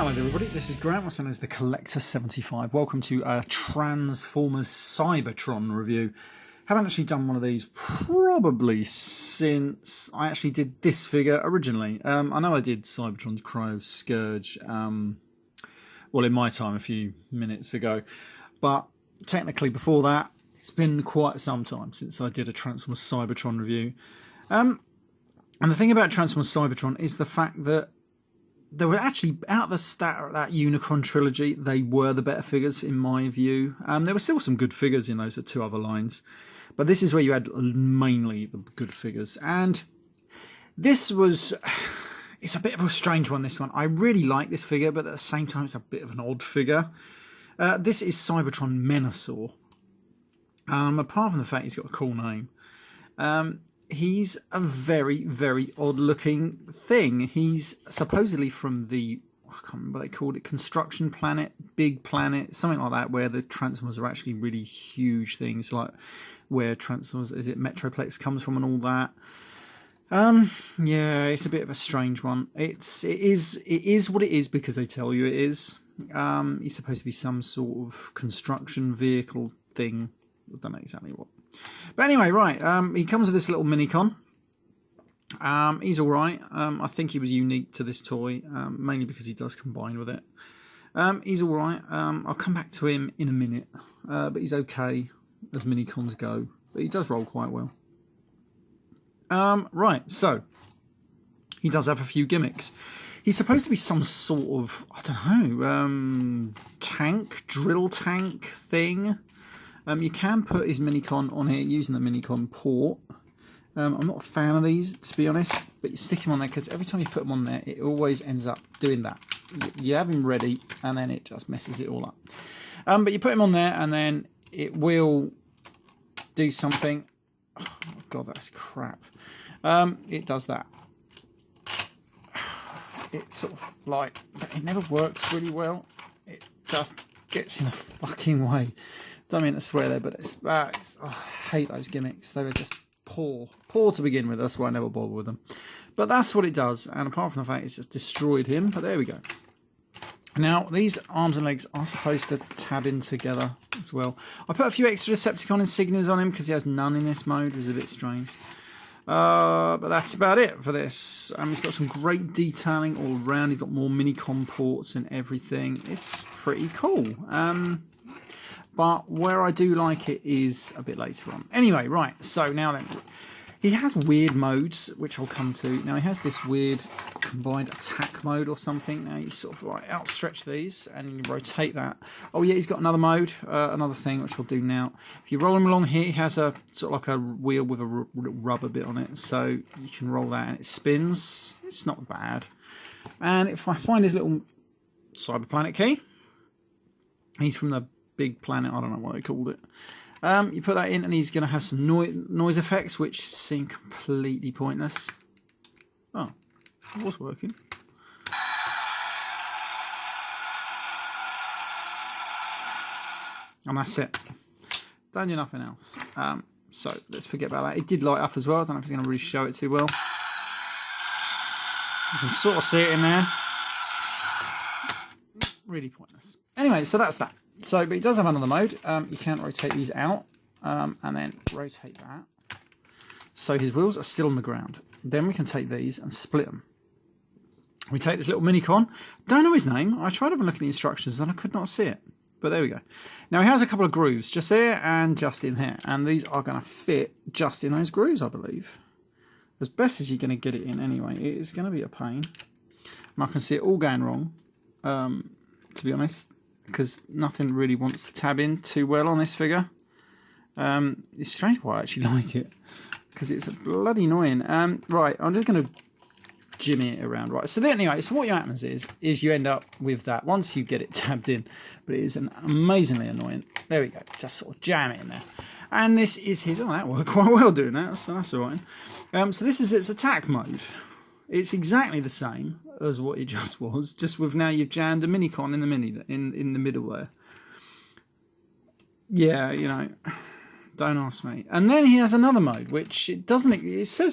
Hello everybody, this is Grant, also known as the Collector75. Welcome to a Transformers Cybertron review. Haven't actually done one of these probably since I actually did this figure originally. I know I did Cybertron, Crow, Scourge, well in my time a few minutes ago, but technically before that it's been quite some time since I did a Transformers Cybertron review. And the thing about Transformers Cybertron is the fact that they were actually, out of that Unicron trilogy, they were the better figures in my view. There were still some good figures in those two other lines, but this is where you had mainly the good figures. And this was, it's a bit of a strange one, this one. I really like this figure, but at the same time it's a bit of an odd figure. This is Cybertron MENASOR. Apart from the fact he's got a cool name. He's a very, very odd looking thing. He's supposedly from the, I can't remember what they called it, construction planet, big planet, something like that, where the Transformers are actually really huge things, like where Transformers, is it Metroplex comes from and all that. Yeah, it's a bit of a strange one. It is what it is because they tell you it is. He's supposed to be some sort of construction vehicle thing. I don't know exactly what. But anyway, right, he comes with this little Minicon. He's alright. I think he was unique to this toy, mainly because he does combine with it. He's alright. I'll come back to him in a minute, but he's okay as Minicons go. But he does roll quite well. Right, so he does have a few gimmicks. He's supposed to be some sort of, I don't know, tank, drill tank thing. You can put his Minicon on here using the Minicon port. I'm not a fan of these, to be honest, but you stick him on there because every time you put him on there, it always ends up doing that. You have him ready, and then it just messes it all up. But you put him on there, and then it will do something. Oh, God, that's crap. It does that. It's sort of like, it never works really well. It just gets in the fucking way. Don't mean to swear there, but oh, I hate those gimmicks. They were just poor to begin with. That's why I never bother with them. But that's what it does. And apart from the fact it's just destroyed him, but there we go. Now these arms and legs are supposed to tab in together as well. I put a few extra Decepticon insignias on him because he has none in this mode. It was a bit strange. But that's about it for this. He's got some great detailing all around. He's got more Minicon ports and everything. It's pretty cool. But where I do like it is a bit later on. Anyway, right, so now then. He has weird modes, which I'll come to. Now he has this weird combined attack mode or something. Now you sort of like outstretch these and you rotate that. Oh yeah, he's got another mode, another thing, which we'll do now. If you roll him along here, he has a sort of like a wheel with a rubber bit on it. So you can roll that and it spins. It's not bad. And if I find his little Cyber Planet key, he's from the big planet, I don't know what they called it. You put that in and he's going to have some noise effects which seem completely pointless. Oh, it was working. And that's it. Don't do nothing else. So let's forget about that. It did light up as well. I don't know if it's going to really show it too well. You can sort of see it in there. Really pointless. Anyway, so that's that. So, but it does have another mode. You can rotate these out and then rotate that. So his wheels are still on the ground. Then we can take these and split them. We take this little Minicon. Don't know his name. I tried having a look at the instructions and I could not see it. But there we go. Now he has a couple of grooves just there and just in here. And these are going to fit just in those grooves, I believe. As best as you're going to get it in anyway. It is going to be a pain. And I can see it all going wrong, to be honest. Because nothing really wants to tab in too well on this figure. It's strange why I actually like it. Because it's bloody annoying. Right, I'm just going to jimmy it around. Right, so then, anyway, so what happens is you end up with that once you get it tabbed in. But it is amazingly annoying. There we go. Just sort of jam it in there. And this is his... Oh, that worked quite well doing that. So that's all right. So this is its attack mode. It's exactly the same as what it just was, just with now you've jammed a Minicon in the middle there. Yeah, you know, don't ask me. And then he has another mode, which it says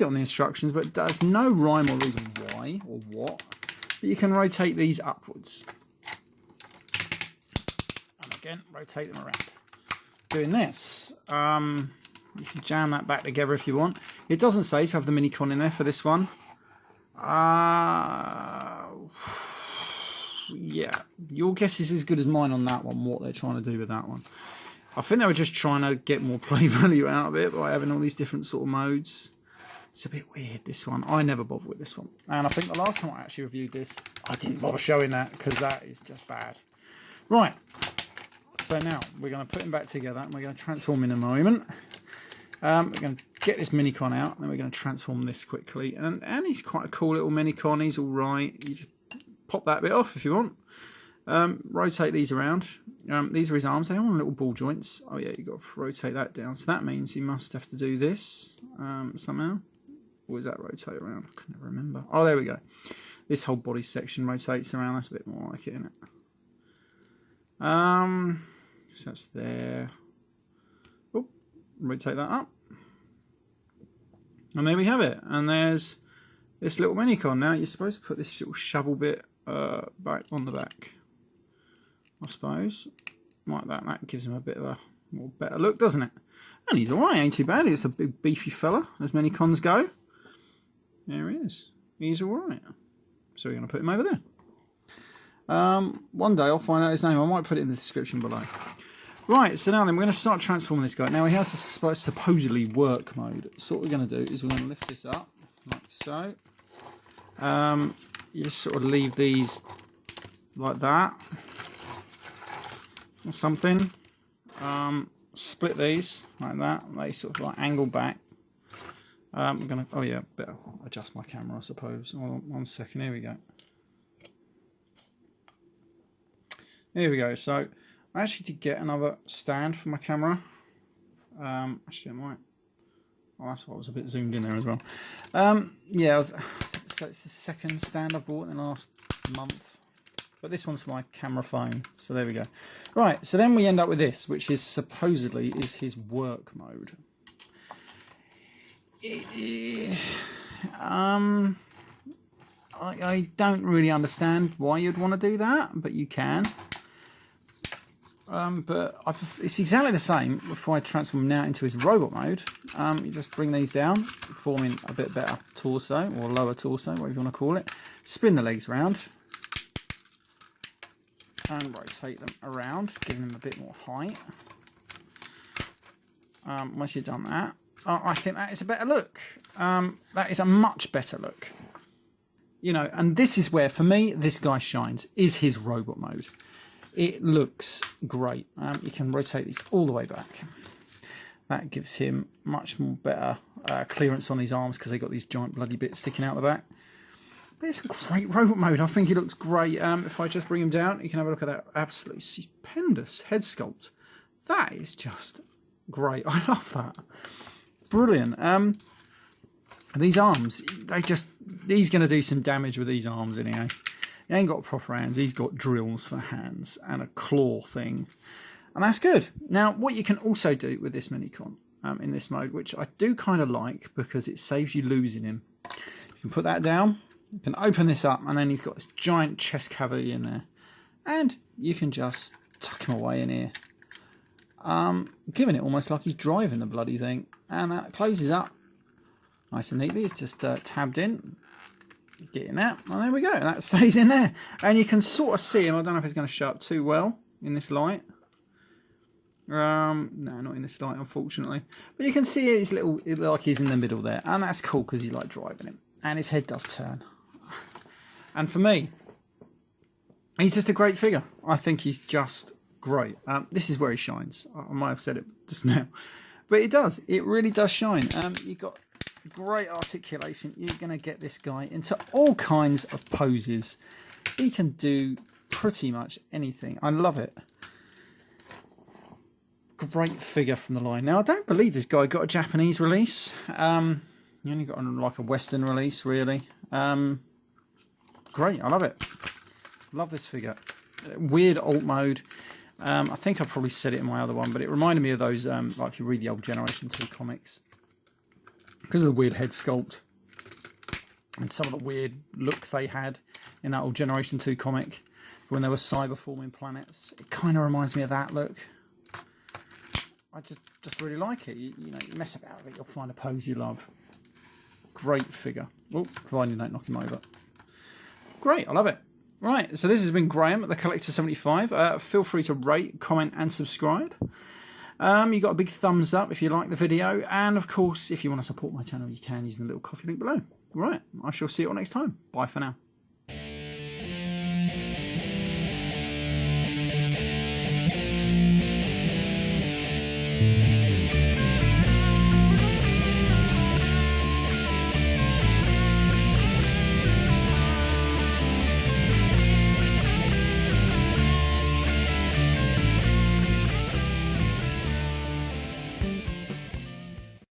it on the instructions, but there's no rhyme or reason why or what. But you can rotate these upwards. again, rotate them around. Doing this, you can jam that back together if you want. It doesn't say to have the Minicon in there for this one. Yeah, your guess is as good as mine on that one, what they're trying to do with that one. I think they were just trying to get more play value out of it by having all these different sort of modes. It's a bit weird, this one. I never bothered with this one. And I think the last time I actually reviewed this, I didn't bother showing that because that is just bad. Right, so now we're going to put him back together and we're going to transform in a moment. We're going to get this Minicon out and then we're going to transform this quickly. And he's quite a cool little Minicon. He's all right. You just pop that bit off if you want. Rotate these around. These are his arms. They are on little ball joints. Oh yeah, you've got to rotate that down. So that means he must have to do this somehow. Or does that rotate around? I can never remember. Oh, there we go. This whole body section rotates around. That's a bit more like it, isn't it? So that's there. Oh, rotate that up. And there we have it. And there's this little Minicon. Now you're supposed to put this little shovel bit back on the back, I suppose, like that. That gives him a bit of a more better look, doesn't it? And he's alright, ain't too bad. He's a big beefy fella, as Minicons go. There he is. He's alright. So we're going to put him over there. One day I'll find out his name. I might put it in the description below. Right, so now then we're going to start transforming this guy. Now he has a supposedly work mode. So what we're going to do is we're going to lift this up like so. You just sort of leave these like that or something. Split these like that. They sort of like angle back. I'm gonna. Oh yeah, better adjust my camera, I suppose. Hold on 1 second. Here we go. Here we go. So I actually did get another stand for my camera. Actually, I might. Oh, that's why I was a bit zoomed in there as well. Yeah, so it's the second stand I've bought in the last month. But this one's for my camera phone. So there we go. Right, so then we end up with this, which is supposedly is his work mode. I don't really understand why you'd want to do that, but you can. But it's exactly the same if I transform now into his robot mode. You just bring these down, forming a bit better torso, or lower torso, whatever you want to call it. Spin the legs around. And rotate them around, giving them a bit more height. Once you've done that, I think that is a better look. That is a much better look. You know, and this is where, for me, this guy shines, is his robot mode. It looks great. You can rotate these all the way back. That gives him much more better clearance on these arms because they've got these giant bloody bits sticking out the back. But it's a great robot mode. I think he looks great. If I just bring him down, you can have a look at that absolutely stupendous head sculpt. That is just great. I love that. Brilliant. These arms, he's going to do some damage with these arms anyhow. He ain't got proper hands. He's got drills for hands and a claw thing. And that's good. Now, what you can also do with this Minicon in this mode, which I do kind of like because it saves you losing him. You can put that down. You can open this up and then he's got this giant chest cavity in there. And you can just tuck him away in here. Giving it almost like he's driving the bloody thing. And that closes up nice and neatly. It's just tabbed in. Get in that, and there we go. That stays in there, and you can sort of see him. I don't know if it's going to show up too well in this light. No, not in this light, unfortunately. But you can see his little, like he's in the middle there, and that's cool because you like driving him, and his head does turn. And for me, he's just a great figure. I think he's just great. This is where he shines. I might have said it just now, but it does. It really does shine. You've got great articulation. You're going to get this guy into all kinds of poses. He can do pretty much anything. I love it. Great figure from the line. Now, I don't believe this guy got a Japanese release. He only got like a Western release, really. Great. I love it. Love this figure. Weird alt mode. I think I probably said it in my other one, but it reminded me of those, like if you read the old Generation 2 comics. Because of the weird head sculpt and some of the weird looks they had in that old Generation 2 comic. when there were cyber-forming planets. It kind of reminds me of that look. I just really like it. You know, you mess about with it, you'll find a pose you love. Great figure. Oh, providing you don't knock him over. Great, I love it. Right, so this has been Graham at the Collector 75. Feel free to rate, comment, and subscribe. You got a big thumbs up if you like the video, and of course, if you want to support my channel, you can using the little coffee link below. Right, I shall see you all next time. Bye for now.